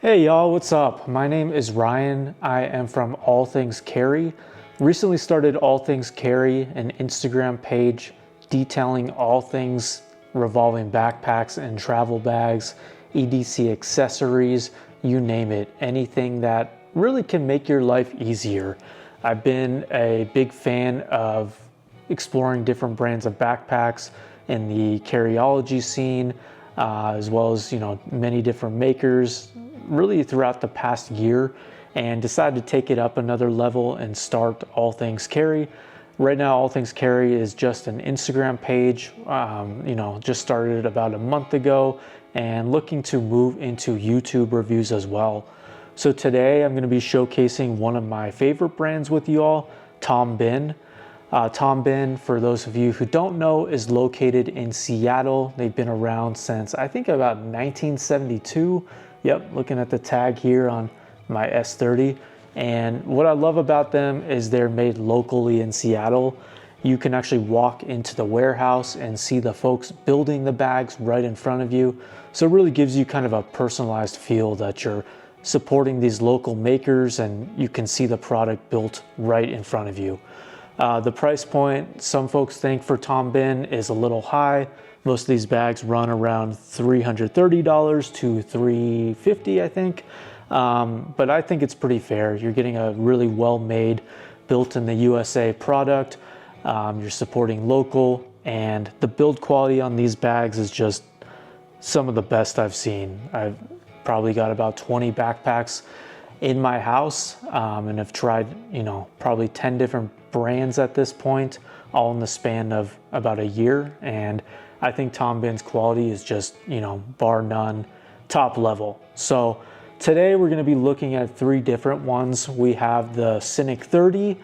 Hey y'all, what's up? My name is Ryan. I am from All Things Carry. Recently started All Things Carry, an Instagram page detailing all things revolving backpacks and travel bags, EDC accessories, you name it, anything that really can make your life easier. I've been a big fan of exploring different brands of backpacks in the carryology scene, as well as many different makers really throughout the past year, and decided to take it up another level and start All Things Carry. Right now, All Things Carry is just an Instagram page, just started about a month ago, and looking to move into YouTube reviews as well. So today I'm going to be showcasing one of my favorite brands with you all, Tom Bihn. Tom Bihn, for those of you who don't know, is located in Seattle. They've been around since I think about 1972. Yep, looking at the tag here on my S30. And what I love about them is they're made locally in Seattle. You can actually walk into the warehouse and see the folks building the bags right in front of you. So it really gives you kind of a personalized feel that you're supporting these local makers and you can see the product built right in front of you. The price point, some folks think for Tom Bihn is a little high. Most of these bags run around $330 to $350, I think. But I think it's pretty fair. You're getting a really well-made, built in the USA product. You're supporting local, and the build quality on these bags is just some of the best I've seen. I've probably got about 20 backpacks in my house, and have tried, probably 10 different brands at this point, all in the span of about a year. And I think Tom Bihn's quality is just, bar none, top level. So today we're going to be looking at three different ones. We have the Synik 30.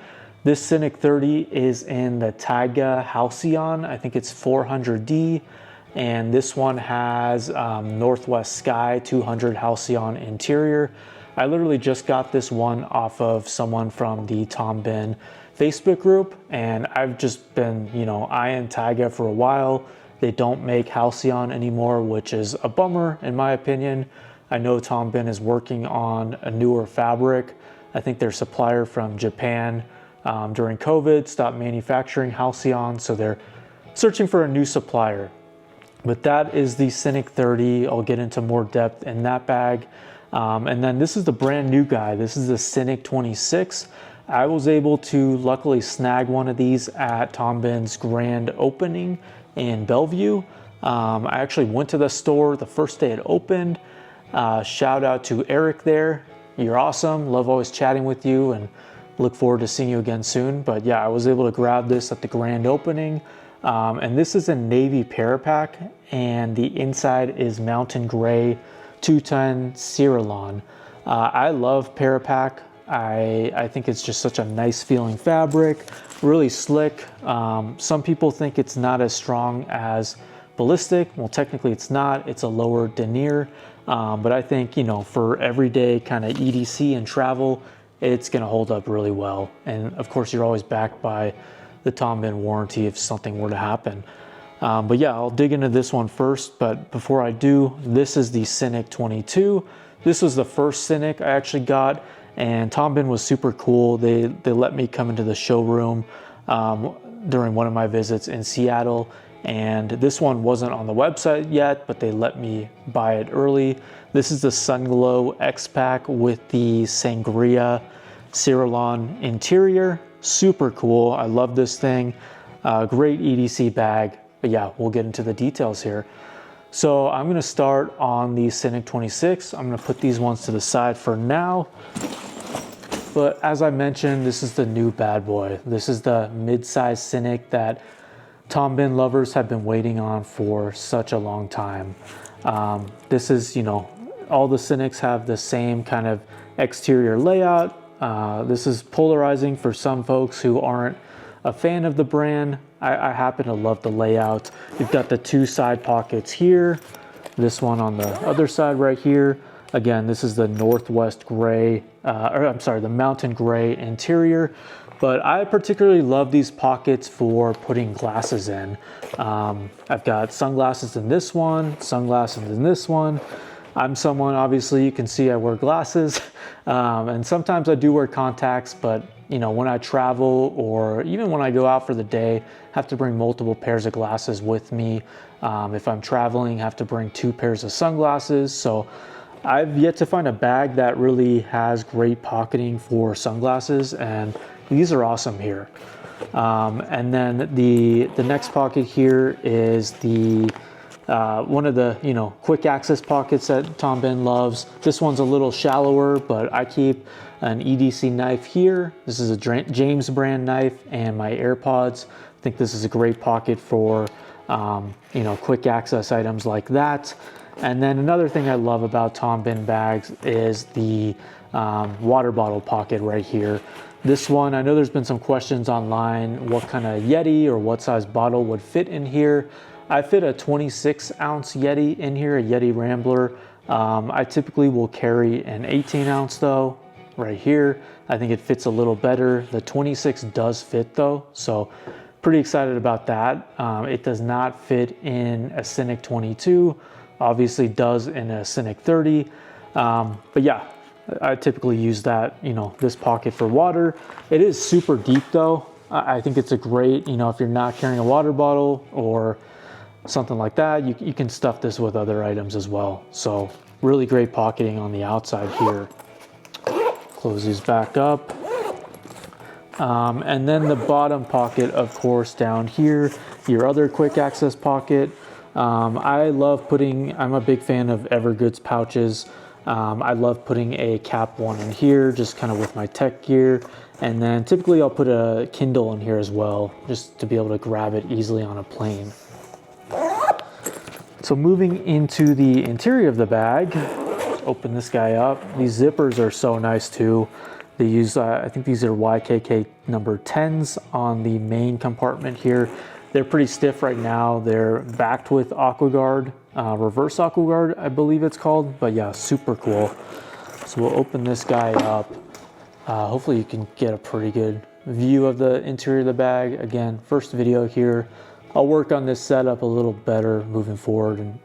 This Synik 30 is in the Taiga Halcyon. I think it's 400D. And this one has Northwest Sky 200 Halcyon interior. I literally just got this one off of someone from the Tom Bihn Facebook group, and I've just been, eyeing Taiga for a while. They don't make Halcyon anymore, which is a bummer in my opinion. I know Tom Bihn is working on a newer fabric. I think their supplier from Japan during COVID stopped manufacturing Halcyon, so they're searching for a new supplier. But that is the Synik 30. I'll get into more depth in that bag. And then this is the brand new guy. This is the Synik 26. I was able to luckily snag one of these at Tom Bihn's grand opening in Bellevue. I actually went to the store the first day it opened. Shout out to Eric there. You're awesome. Love always chatting with you and look forward to seeing you again soon. But yeah, I was able to grab this at the grand opening. And this is a navy parapack, and the inside is mountain gray 210 Ceylon. I love parapack. I think it's just such a nice feeling fabric, really slick. Some people think it's not as strong as ballistic. Well, technically it's not. It's a lower denier. But I think, for everyday kind of EDC and travel, it's going to hold up really well. And of course, you're always backed by the Tom Bihn warranty if something were to happen. But yeah, I'll dig into this one first. But before I do, this is the Synik 22. This was the first Synik I actually got, and Tom Bihn was super cool. They let me come into the showroom during one of my visits in Seattle, and this one wasn't on the website yet, but they let me buy it early. This is the Sunglow X-Pack with the Sangria Ceylon interior. Super cool. I love this thing. Great EDC bag. But yeah, we'll get into the details here. So I'm going to start on the Synik 26. I'm going to put these ones to the side for now. But as I mentioned, this is the new bad boy. This is the mid-size Synik that Tom Bihn lovers have been waiting on for such a long time. This is, all the Syniks have the same kind of exterior layout. This is polarizing for some folks who aren't a fan of the brand. I happen to love the layout. You've got the two side pockets here, this one on the other side right here. Again, this is the Northwest gray, the mountain gray interior. But I particularly love these pockets for putting glasses in. I've got sunglasses in this one, sunglasses in this one. I'm someone, obviously, you can see I wear glasses, and sometimes I do wear contacts, but you know, when I travel or even when I go out for the day, I have to bring multiple pairs of glasses with me. If I'm traveling, I have to bring 2 pairs of sunglasses. So I've yet to find a bag that really has great pocketing for sunglasses, and these are awesome here. And then the next pocket here is the one of the, you know, quick access pockets that Tom Bihn loves. This one's a little shallower, but I keep an EDC knife here. This is a James brand knife, and my AirPods. I think this is a great pocket for you know, quick access items like that. And then another thing I love about Tom Bihn bags is the water bottle pocket right here. This one, I know there's been some questions online, what kind of Yeti or what size bottle would fit in here. I fit a 26-ounce Yeti in here, a Yeti Rambler. I typically will carry an 18-ounce though, right here. I think it fits a little better. The 26 does fit though, so pretty excited about that. It does not fit in a Synik 22, obviously does in a Synik 30, but yeah, I typically use that, you know, this pocket for water. It is super deep though. I think it's a great, you know, if you're not carrying a water bottle or something like that, you can stuff this with other items as well. So really great pocketing on the outside here. Close these back up. And then the bottom pocket, of course, down here, your other quick access pocket. I love putting, I'm a big fan of Evergood's pouches. I love putting a cap one in here, just kind of with my tech gear. And then typically I'll put a Kindle in here as well, just to be able to grab it easily on a plane. So moving into the interior of the bag, open this guy up. These zippers are so nice too. They use, I think these are YKK number 10s on the main compartment here. They're pretty stiff right now. They're backed with AquaGuard, reverse AquaGuard, I believe it's called. But yeah, super cool. So we'll open this guy up. Hopefully you can get a pretty good view of the interior of the bag. Again, first video here. I'll work on this setup a little better moving forward, and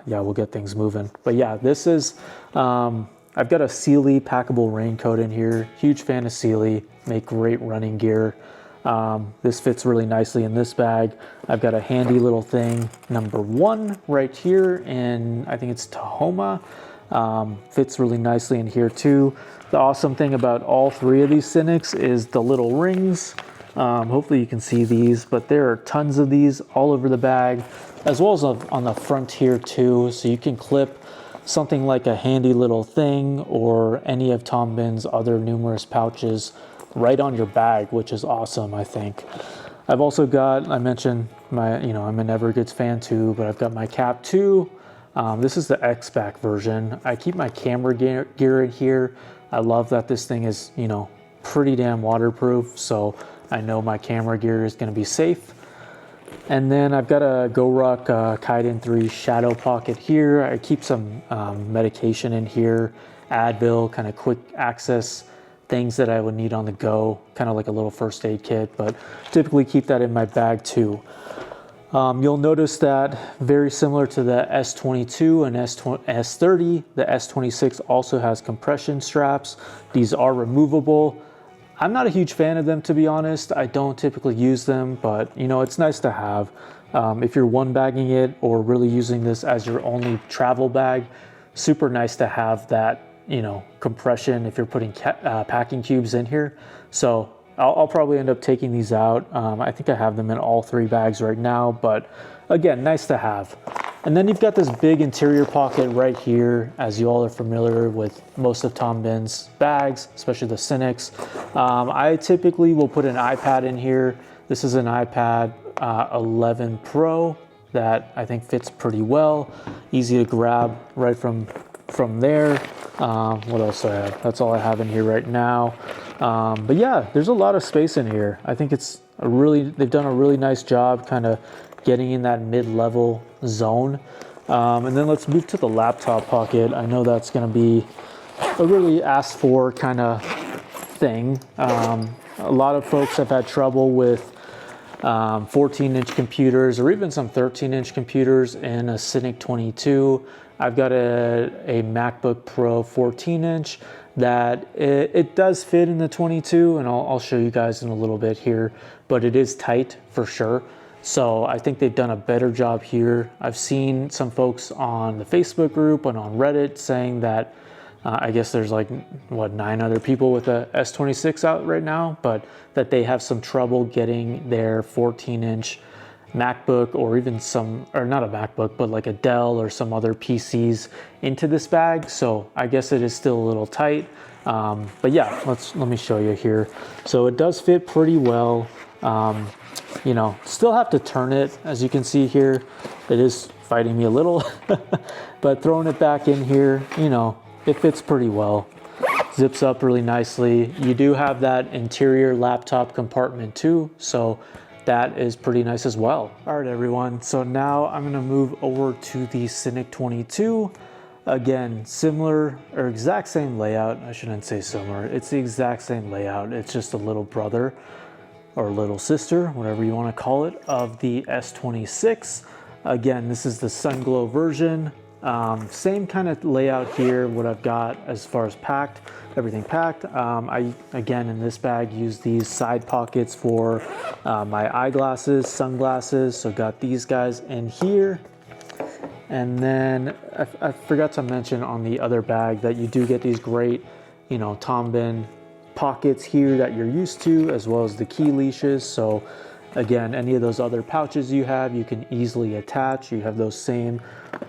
yeah, we'll get things moving. But yeah, this is, I've got a Sealy packable raincoat in here. Huge fan of Sealy, make great running gear. This fits really nicely in this bag. I've got a handy little thing, number 1 right here, and I think it's Tahoma. Fits really nicely in here too. The awesome thing about all 3 of these Syniks is the little rings. Hopefully you can see these, but there are tons of these all over the bag, as well as on the front here too. So you can clip something like a handy little thing or any of Tom Bihn's other numerous pouches right on your bag, which is awesome, I think. I've also got, I mentioned my, you know, I'm an Evergood's fan too, but I've got my cap too. This is the X-Back version. I keep my camera gear in here. I love that this thing is, you know, pretty damn waterproof, so I know my camera gear is going to be safe. And then I've got a GoRuck Kaiden 3 shadow pocket here. I keep some medication in here, Advil, kind of quick access things that I would need on the go, kind of like a little first aid kit, but typically keep that in my bag too. You'll notice that very similar to the S22 and S30, the S26 also has compression straps. These are removable. I'm not a huge fan of them, to be honest. I don't typically use them, but you know, it's nice to have. If you're one bagging it or really using this as your only travel bag, super nice to have that, you know, compression if you're putting packing cubes in here. So I'll probably end up taking these out. I think I have them in all 3 bags right now, but again, nice to have. And then you've got this big interior pocket right here, as you all are familiar with most of Tom Bihn's bags, especially the Syniks. I typically will put an iPad in here. This is an iPad 11 Pro that I think fits pretty well. Easy to grab right from there. What else do I have? That's all I have in here right now. But yeah, there's a lot of space in here. I think it's they've done a really nice job kind of getting in that mid-level zone. And then let's move to the laptop pocket. I know that's going to be a really asked for kind of thing. A lot of folks have had trouble with 14-inch computers or even some 13-inch computers in a Synik 22. I've got a MacBook Pro 14-inch that it does fit in the 22, and I'll show you guys in a little bit here, but it is tight for sure. So I think they've done a better job here. I've seen some folks on the Facebook group and on Reddit saying that I guess there's like, what, 9 other people with a S26 out right now, but that they have some trouble getting their 14-inch MacBook, or even not a MacBook, but like a Dell or some other PCs into this bag. So I guess it is still a little tight. But yeah, let me show you here. So it does fit pretty well. You know, still have to turn it, as you can see here. It is fighting me a little, but throwing it back in here, you know, it fits pretty well. Zips up really nicely. You do have that interior laptop compartment too, so that is pretty nice as well. All right, everyone. So now I'm gonna move over to the Synik 22. Again, similar or exact same layout. I shouldn't say similar. It's the exact same layout. It's just a little brother or little sister, whatever you want to call it, of the S26. Again, this is the Sunglow version. Same kind of layout here, what I've got as far as packed, everything packed. I, again, in this bag, use these side pockets for my eyeglasses, sunglasses. So got these guys in here. And then I forgot to mention on the other bag that you do get these great, you know, Tom Bihn pockets here that you're used to, as well as the key leashes. So again, any of those other pouches you have, you can easily attach. You have those same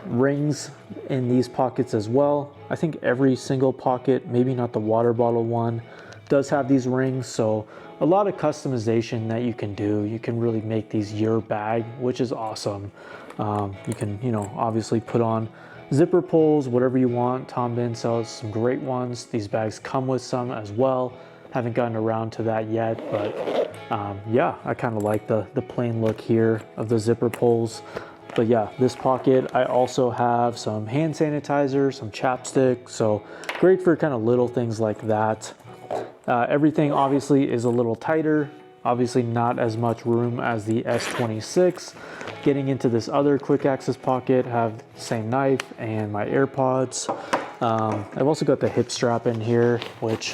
rings in these pockets as well. I think every single pocket, maybe not the water bottle one, does have these rings. So a lot of customization that you can do. You can really make these your bag, which is awesome. You can, you know, obviously put on zipper pulls, whatever you want. Tom Bihn sells some great ones. These bags come with some as well. Haven't gotten around to that yet, but yeah, I kind of like the plain look here of the zipper pulls. But yeah, this pocket, I also have some hand sanitizer, some chapstick, so great for kind of little things like that. Everything obviously is a little tighter, obviously not as much room as the S26. Getting into this other quick access pocket, have the same knife and my AirPods. I've also got the hip strap in here, which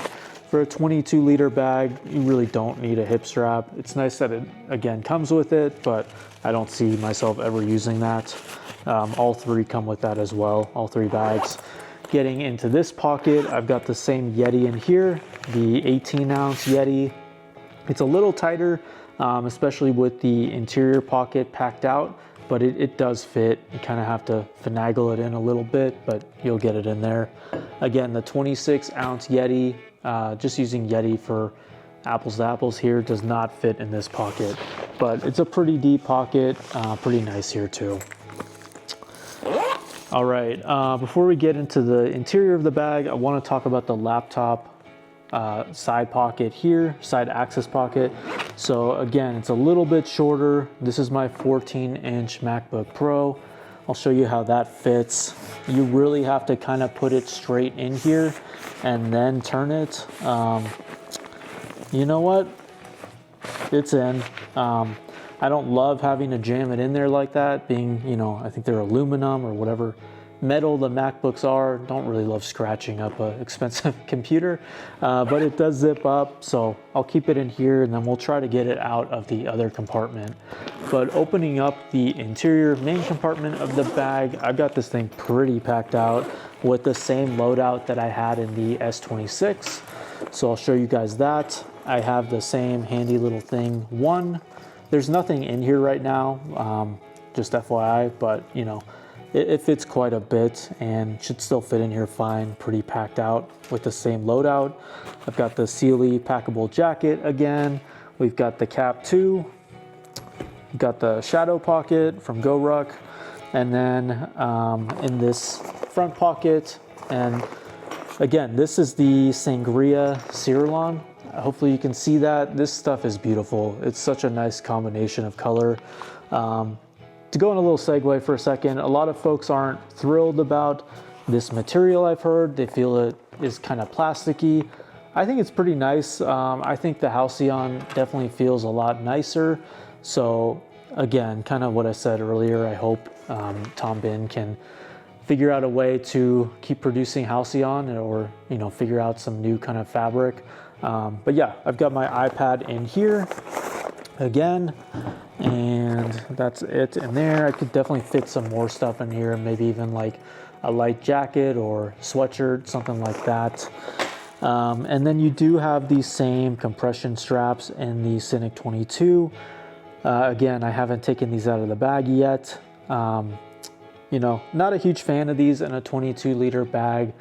for a 22-liter bag, you really don't need a hip strap. It's nice that it, again, comes with it, but I don't see myself ever using that. All 3 come with that as well, all 3 bags. Getting into this pocket, I've got the same Yeti in here, the 18-ounce Yeti. It's a little tighter, especially with the interior pocket packed out, but it does fit. You kind of have to finagle it in a little bit, but you'll get it in there. Again, the 26-ounce Yeti, just using Yeti for apples to apples here, does not fit in this pocket, but it's a pretty deep pocket, pretty nice here too. All right, before we get into the interior of the bag, I want to talk about the laptop side pocket here, side access pocket. So again, it's a little bit shorter. This is my 14-inch MacBook Pro. I'll show you how that fits. You really have to kind of put it straight in here and then turn it. You know what? It's in. I don't love having to jam it in there like that, being, you know, I think they're aluminum or whatever metal the MacBooks are. Don't really love scratching up an expensive computer, but it does zip up, so I'll keep it in here and then we'll try to get it out of the other compartment. But opening up the interior main compartment of the bag, I've got this thing pretty packed out with the same loadout that I had in the S26. So I'll show you guys that. I have the same handy little thing. There's nothing in here right now, just FYI, but you know, it fits quite a bit and should still fit in here fine, pretty packed out with the same loadout. I've got the Sealy packable jacket again. We've got the cap too. We've got the shadow pocket from GoRuck. And then in this front pocket, and again, this is the Sangria Ceylon. Hopefully you can see that. This stuff is beautiful. It's such a nice combination of color. To go on a little segue for a second, a lot of folks aren't thrilled about this material, I've heard. They feel it is kind of plasticky. I think it's pretty nice. I think the Halcyon definitely feels a lot nicer. So again, kind of what I said earlier, I hope Tom Bihn can figure out a way to keep producing Halcyon, or figure out some new kind of fabric. But yeah, I've got my iPad in here again, and that's it in there. I could definitely fit some more stuff in here, maybe even like a light jacket or sweatshirt, something like that. And then you do have these same compression straps in the Synik 22. Again, I haven't taken these out of the bag yet. Not a huge fan of these in a 22-liter bag.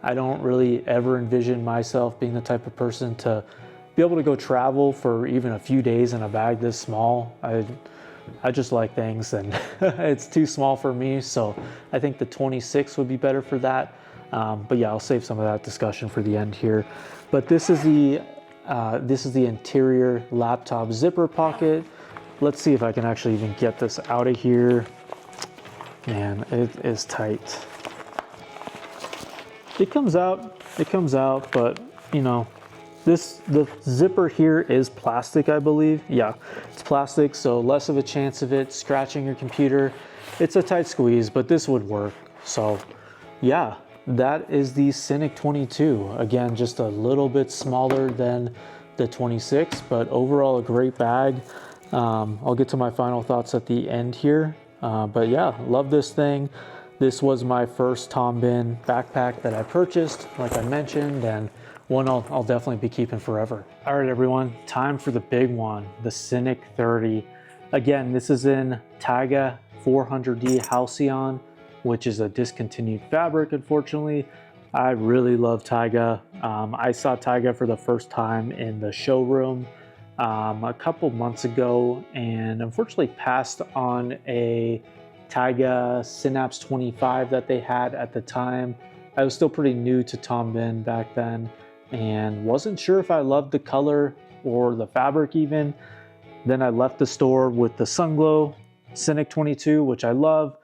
I don't really ever envision myself being the type of person to be able to go travel for even a few days in a bag this small. I just like things, and it's too small for me, so I think the 26 would be better for that. But yeah, I'll save some of that discussion for the end here. But this is the interior laptop zipper pocket. Let's see if I can actually even get this out of here. Man, it is tight. It comes out, but the zipper here is plastic, I believe. Yeah, it's plastic, so less of a chance of it scratching your computer. It's a tight squeeze, but this would work. So yeah, that is the Synik 22. Again, just a little bit smaller than the 26, but overall a great bag. I'll get to my final thoughts at the end here. But yeah, love this thing. This was my first Tom Bihn backpack that I purchased, like I mentioned, and one I'll definitely be keeping forever. All right, everyone, time for the big one, the Synik 30. Again, this is in Taiga 400D Halcyon, which is a discontinued fabric, unfortunately. I really love Taiga. I saw Taiga for the first time in the showroom a couple months ago, and unfortunately passed on a Taiga Synapse 25 that they had at the time. I was still pretty new to Tom Bihn back then and wasn't sure if I loved the color or the fabric even. Then I left the store with the Sunglow Synik 22, which I love.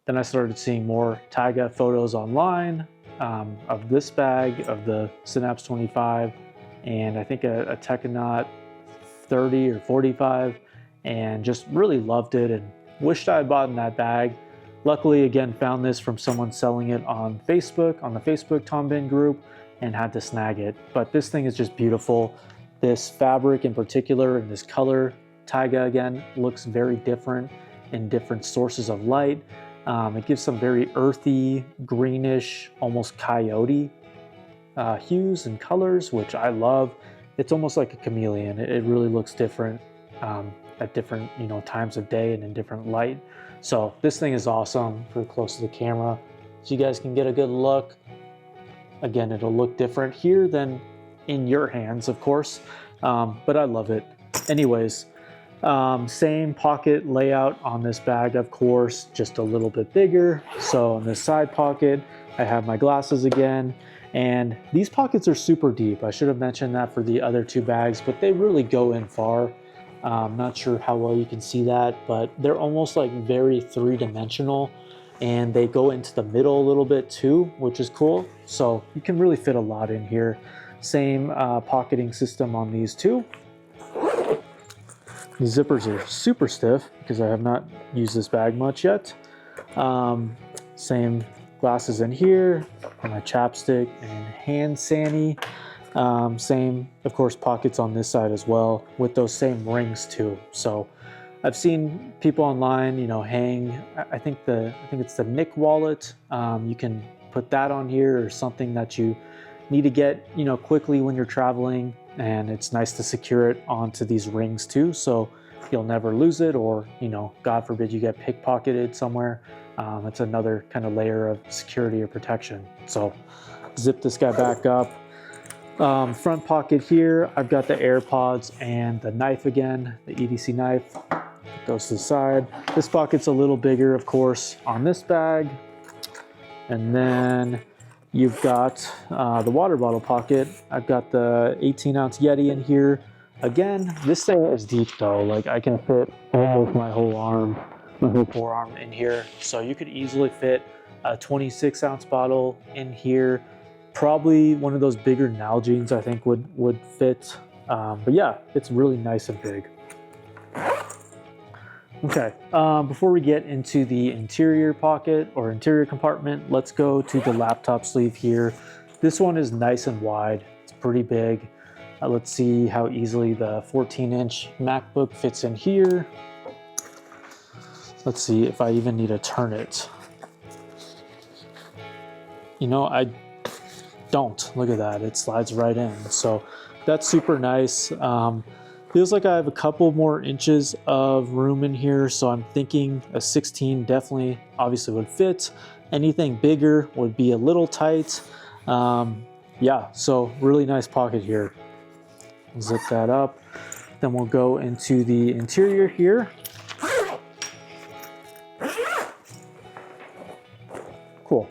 Then I started seeing more Taiga photos online of this bag, of the Synapse 25, and I think a Tekanaut 30 or 45, and just really loved it and wished I had bought in that bag. Luckily, again, found this from someone selling it on Facebook, on the Facebook Tom Bihn group, and had to snag it. But this thing is just beautiful. This fabric in particular and this color, Taiga again, looks very different in different sources of light. It gives some very earthy, greenish, almost coyote hues and colors, which I love. It's almost like a chameleon. It really looks different at different times of day and in different light. So this thing is awesome. Pretty close to the camera so you guys can get a good look. Again, it'll look different here than in your hands, of course, but I love it. Anyways, same pocket layout on this bag, of course, just a little bit bigger. So in this side pocket, I have my glasses again, and these pockets are super deep. I should have mentioned that for the other two bags, but they really go in far. Not sure how well you can see that, but they're almost like very three-dimensional, and they go into the middle a little bit too, which is cool. So you can really fit a lot in here. Same pocketing system on these two. These zippers are super stiff because I have not used this bag much yet. Same glasses in here, and my chapstick and hand sani. Same, of course, pockets on this side as well with those same rings too. So I've seen people online, hang, I think it's the Nick wallet. You can put that on here, or something that you need to get, quickly when you're traveling, and it's nice to secure it onto these rings too, so you'll never lose it, or, God forbid you get pickpocketed somewhere. It's another kind of layer of security or protection. So zip this guy back up. Front pocket here, I've got the AirPods and the knife again, the EDC knife. It goes to the side. This pocket's a little bigger, of course, on this bag. And then you've got the water bottle pocket. I've got the 18-ounce Yeti in here. Again, this thing is deep though. Like, I can fit almost my whole arm, my whole forearm in here. So you could easily fit a 26-ounce bottle in here. Probably one of those bigger Nalgene's I think would fit. But yeah, it's really nice and big. Okay, before we get into the interior pocket or interior compartment, let's go to the laptop sleeve here. This one is nice and wide. It's pretty big. Let's see how easily the 14-inch MacBook fits in here. Let's see if I even need to turn it. You know, I don't. Look at that. It slides right in. So that's super nice. Feels like I have a couple more inches of room in here, so I'm thinking a 16 definitely obviously would fit. Anything bigger would be a little tight. Yeah, so really nice pocket here. Zip that up. Then we'll go into the interior here. Cool.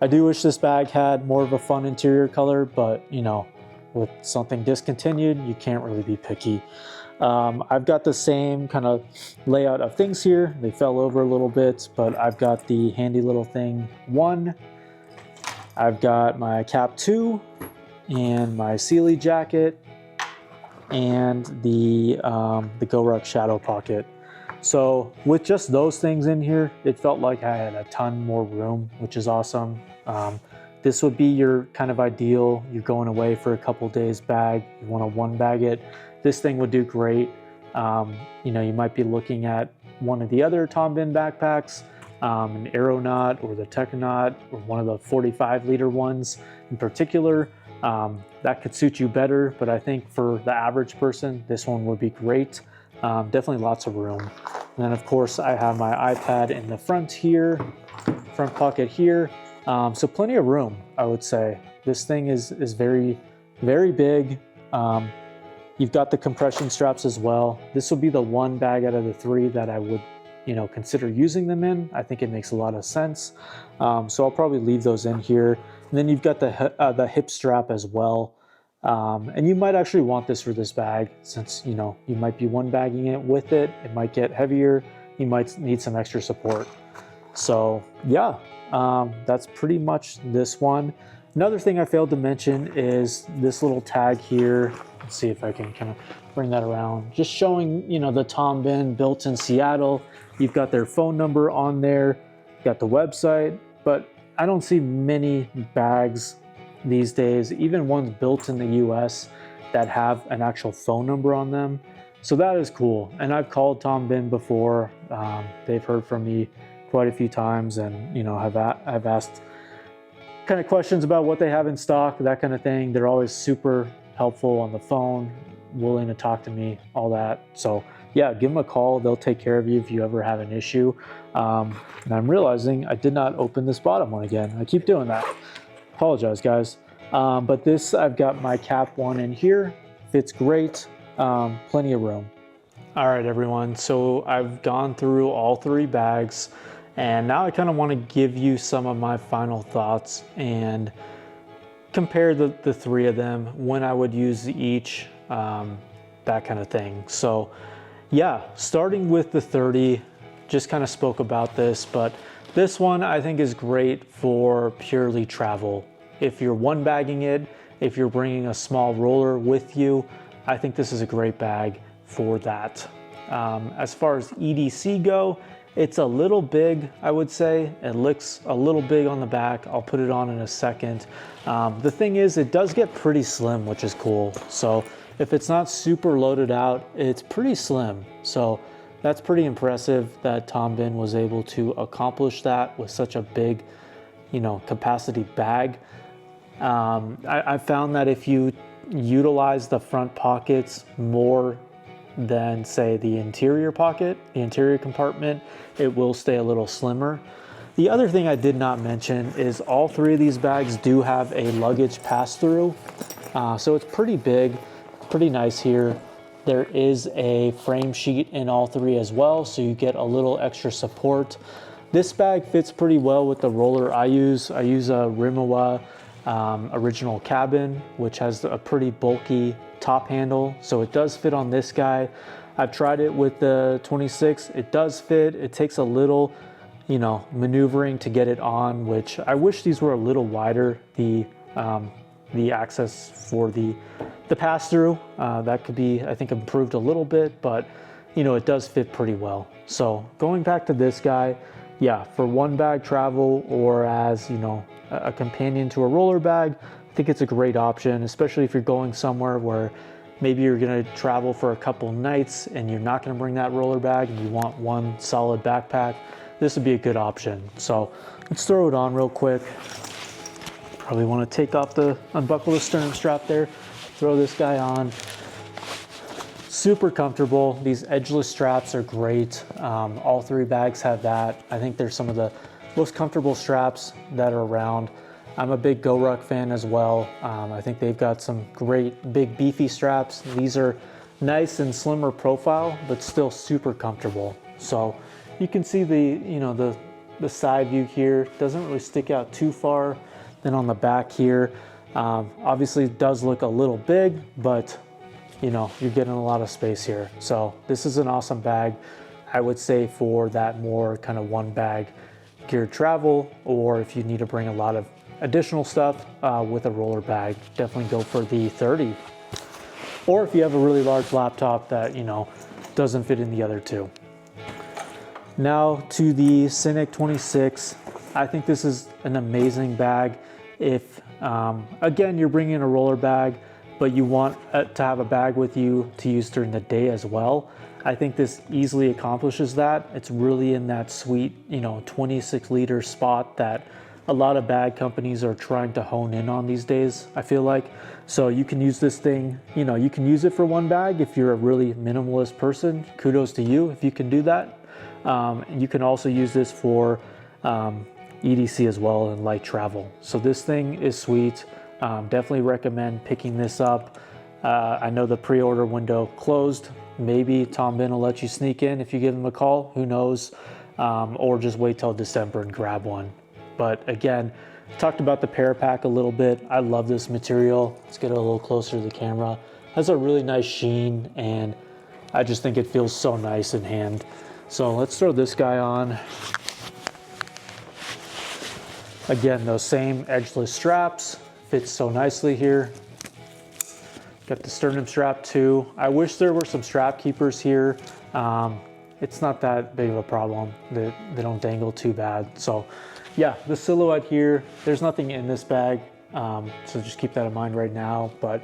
I do wish this bag had more of a fun interior color, but you know, with something discontinued, you can't really be picky. I've got the same kind of layout of things here. They fell over a little bit, but I've got the handy little thing 1. I've got my cap 2 and my Sealy jacket and the GoRuck shadow pocket. So with just those things in here, it felt like I had a ton more room, which is awesome. This would be your kind of ideal, you're going away for a couple days bag, you want to one bag it. This thing would do great. You know, you might be looking at one of the other Tom Bihn backpacks, an Aeronaut or the Technonaut or one of the 45-liter ones in particular. That could suit you better, but I think for the average person, this one would be great. Definitely lots of room. And then of course I have my iPad in the front here, front pocket here. So plenty of room, I would say. This thing is very, very big. You've got the compression straps as well. This will be the one bag out of the 3 that I would, you know, consider using them in. I think it makes a lot of sense. So I'll probably leave those in here. And then you've got the hip strap as well. And you might actually want this for this bag since, you know, you might be one bagging it with it. It might get heavier. You might need some extra support. So yeah, that's pretty much this one. Another thing I failed to mention is this little tag here. Let's see if I can kind of bring that around. Just showing, you know, the Tom Bihn built in Seattle. You've got their phone number on there, got the website, but I don't see many bags these days, even ones built in the US that have an actual phone number on them. So that is cool. And I've called Tom Bihn before. They've heard from me quite a few times and, you know, I've asked kind of questions about what they have in stock, that kind of thing. They're always super helpful on the phone, willing to talk to me, all that. So yeah, give them a call. They'll take care of you if you ever have an issue. And I'm realizing I did not open this bottom one again. I keep doing that. Apologize, guys. But this, I've got my cap 1 in here. Fits great. Plenty of room. All right, everyone. So I've gone through all 3 bags. And now I kind of want to give you some of my final thoughts and compare the 3 of them, when I would use each, that kind of thing. So yeah, starting with the 30, just kind of spoke about this, but this one I think is great for purely travel. If you're one bagging it, if you're bringing a small roller with you, I think this is a great bag for that. As far as EDC go, it's a little big, I would say. It looks a little big on the back. I'll put it on in a second. The thing is, it does get pretty slim, which is cool. So if it's not super loaded out, it's pretty slim. So that's pretty impressive that Tom Bihn was able to accomplish that with such a big, you know, capacity bag. I found that if you utilize the front pockets more than say the interior pocket, the interior compartment, it will stay a little slimmer. The other thing I did not mention is all 3 of these bags do have a luggage pass-through. So it's pretty big, pretty nice here. There is a frame sheet in all 3 as well, so you get a little extra support. This bag fits pretty well with the roller I use. I use a Rimowa original cabin, which has a pretty bulky top handle, so it does fit on this guy. I've tried it with the 26. It does fit. It takes a little, you know, maneuvering to get it on, which I wish these were a little wider. The access for the pass-through, that could be, I think, improved a little bit, but it does fit pretty well. So going back to this guy, yeah, for one bag travel or as, a companion to a roller bag, I think it's a great option, especially if you're going somewhere where maybe you're gonna travel for a couple nights and you're not gonna bring that roller bag and you want one solid backpack. This would be a good option. So let's throw it on real quick. Probably wanna unbuckle the sternum strap there, throw this guy on. Super comfortable. These edgeless straps are great. All three bags have that. I think they're some of the most comfortable straps that are around. I'm a big GoRuck fan as well. I think they've got some great big beefy straps. These are nice and slimmer profile, but still super comfortable. So you can see the side view here doesn't really stick out too far. Then on the back here, obviously it does look a little big, but you're getting a lot of space here. So this is an awesome bag, I would say, for that more kind of one bag geared travel, or if you need to bring a lot of additional stuff with a roller bag, definitely go for the 30. Or if you have a really large laptop that, doesn't fit in the other two. Now to the Synik 26. I think this is an amazing bag. If, again, you're bringing a roller bag, but you want to have a bag with you to use during the day as well, I think this easily accomplishes that. It's really in that sweet, 26 liter spot that a lot of bag companies are trying to hone in on these days, I feel like. So you can use this thing, you can use it for one bag if you're a really minimalist person. Kudos to you if you can do that. You can also use this for EDC as well and light travel. So this thing is sweet. Definitely recommend picking this up. I know the pre-order window closed. Maybe Tom Bihn will let you sneak in if you give him a call, who knows, or just wait till December and grab one. But again, talked about the Parapack a little bit. I love this material. Let's get it a little closer to the camera. It has a really nice sheen, and I just think it feels so nice in hand. So let's throw this guy on. Again, those same edgeless straps. Fits so nicely here. Got the sternum strap too. I wish there were some strap keepers here. It's not that big of a problem. They don't dangle too bad. So yeah, the silhouette here, there's nothing in this bag. So just keep that in mind right now, but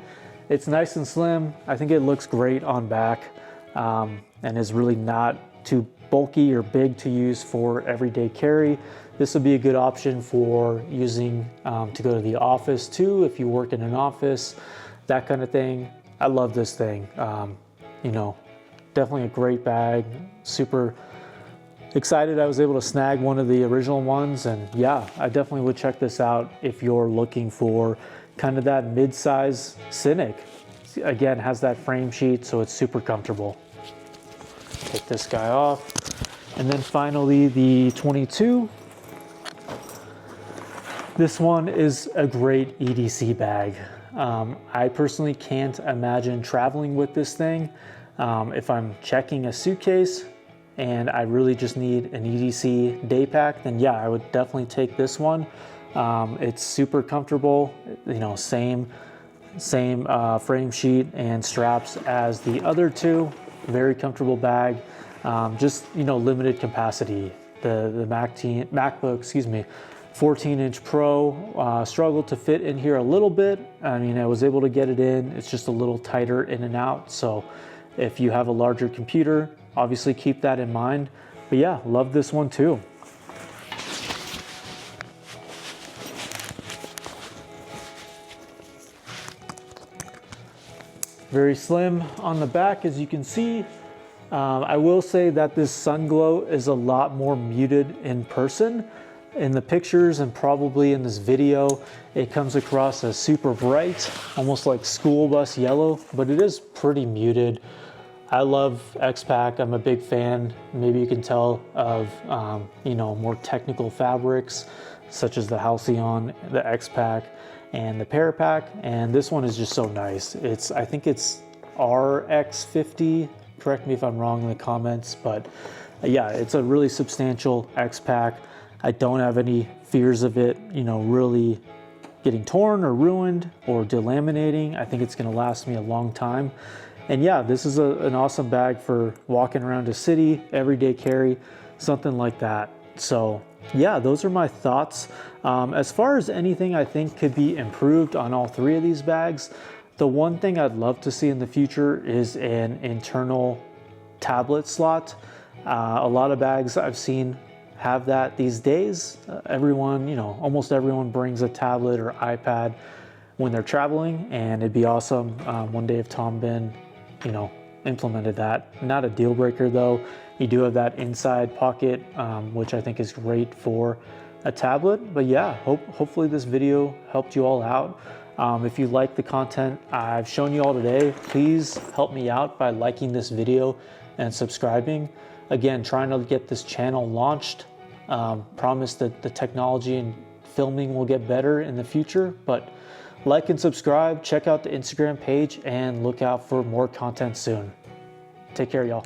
it's nice and slim. I think it looks great on back, and is really not too bulky or big to use for everyday carry. This would be a good option for using to go to the office too, if you work in an office, that kind of thing. I love this thing. Definitely a great bag. Super excited I was able to snag one of the original ones, and yeah, I definitely would check this out if you're looking for kind of that mid-size Synik. Again, has that frame sheet, so it's super comfortable. Take this guy off. And then finally the 22. This one is a great EDC bag. I personally can't imagine traveling with this thing. If I'm checking a suitcase and I really just need an EDC day pack, then yeah, I would definitely take this one. It's super comfortable, same frame sheet and straps as the other two. Very comfortable bag. Just limited capacity. The MacBook, 14-inch Pro struggled to fit in here a little bit. I mean, I was able to get it in. It's just a little tighter in and out. So if you have a larger computer, obviously keep that in mind. But yeah, love this one too. Very slim on the back, as you can see. I will say that this sun glow is a lot more muted in person. In the pictures and probably in this video, it comes across as super bright, almost like school bus yellow, but it is pretty muted. I love X-Pack. I'm a big fan. Maybe you can tell of more technical fabrics such as the Halcyon, the X-Pack, and the Parapack. And this one is just so nice. I think it's RX50. Correct me if I'm wrong in the comments, but yeah, it's a really substantial X-Pack. I don't have any fears of it, really getting torn or ruined or delaminating. I think it's gonna last me a long time. And yeah, this is an awesome bag for walking around a city, everyday carry, something like that. So yeah, those are my thoughts. As far as anything I think could be improved on all three of these bags, the one thing I'd love to see in the future is an internal tablet slot. A lot of bags I've seen have that these days. Everyone, almost everyone brings a tablet or iPad when they're traveling, and it'd be awesome one day if Tom Bihn, implemented that. Not a deal breaker though. You do have that inside pocket, which I think is great for a tablet. But yeah, hopefully this video helped you all out. If you like the content I've shown you all today, please help me out by liking this video and subscribing. Again, trying to get this channel launched. Promise that the technology and filming will get better in the future, but like and subscribe, check out the Instagram page, and look out for more content soon. Take care, y'all.